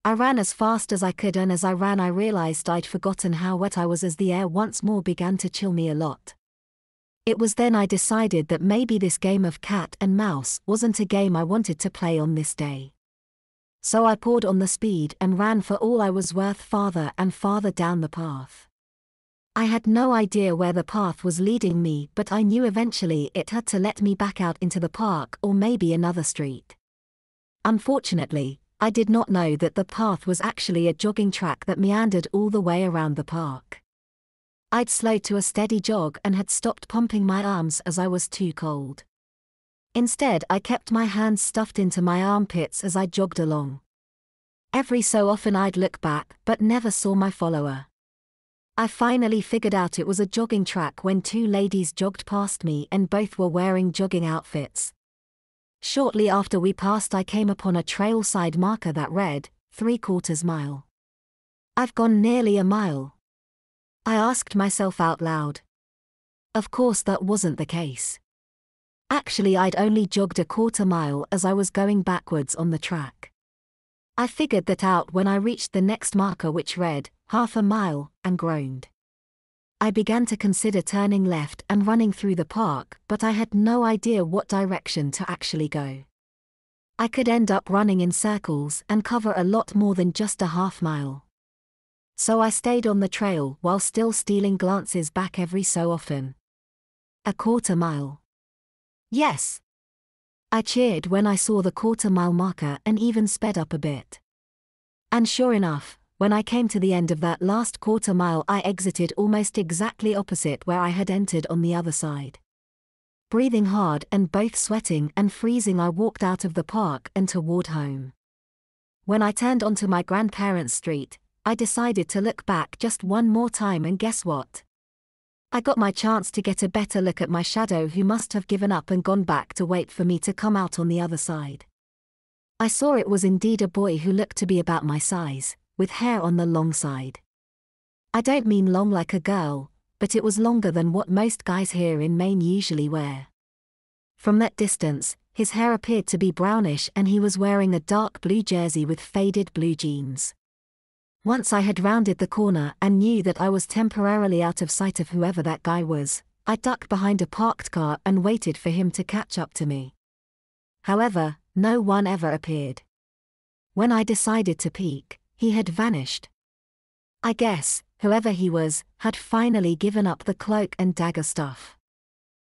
I ran as fast as I could, and as I ran I realized I'd forgotten how wet I was as the air once more began to chill me a lot. It was then I decided that maybe this game of cat and mouse wasn't a game I wanted to play on this day. So I poured on the speed and ran for all I was worth farther and farther down the path. I had no idea where the path was leading me, but I knew eventually it had to let me back out into the park or maybe another street. Unfortunately, I did not know that the path was actually a jogging track that meandered all the way around the park. I'd slowed to a steady jog and had stopped pumping my arms as I was too cold. Instead, I kept my hands stuffed into my armpits as I jogged along. Every so often I'd look back but never saw my follower. I finally figured out it was a jogging track when two ladies jogged past me and both were wearing jogging outfits. Shortly after we passed, I came upon a trail side marker that read, 3/4 mile. I've gone nearly a mile. I asked myself out loud. Of course that wasn't the case. Actually, I'd only jogged a 1/4 mile as I was going backwards on the track. I figured that out when I reached the next marker, which read, 1/2 mile, and groaned. I began to consider turning left and running through the park, but I had no idea what direction to actually go. I could end up running in circles and cover a lot more than just a 1/2 mile. So I stayed on the trail while still stealing glances back every so often. A 1/4 mile. Yes! I cheered when I saw the 1/4 mile marker and even sped up a bit. And sure enough, when I came to the end of that last 1/4 mile, I exited almost exactly opposite where I had entered on the other side. Breathing hard and both sweating and freezing, I walked out of the park and toward home. When I turned onto my grandparents' street, I decided to look back just one more time, and guess what? I got my chance to get a better look at my shadow, who must have given up and gone back to wait for me to come out on the other side. I saw it was indeed a boy who looked to be about my size, with hair on the long side. I don't mean long like a girl, but it was longer than what most guys here in Maine usually wear. From that distance, his hair appeared to be brownish and he was wearing a dark blue jersey with faded blue jeans. Once I had rounded the corner and knew that I was temporarily out of sight of whoever that guy was, I ducked behind a parked car and waited for him to catch up to me. However, no one ever appeared. When I decided to peek, he had vanished. I guess, whoever he was, had finally given up the cloak and dagger stuff.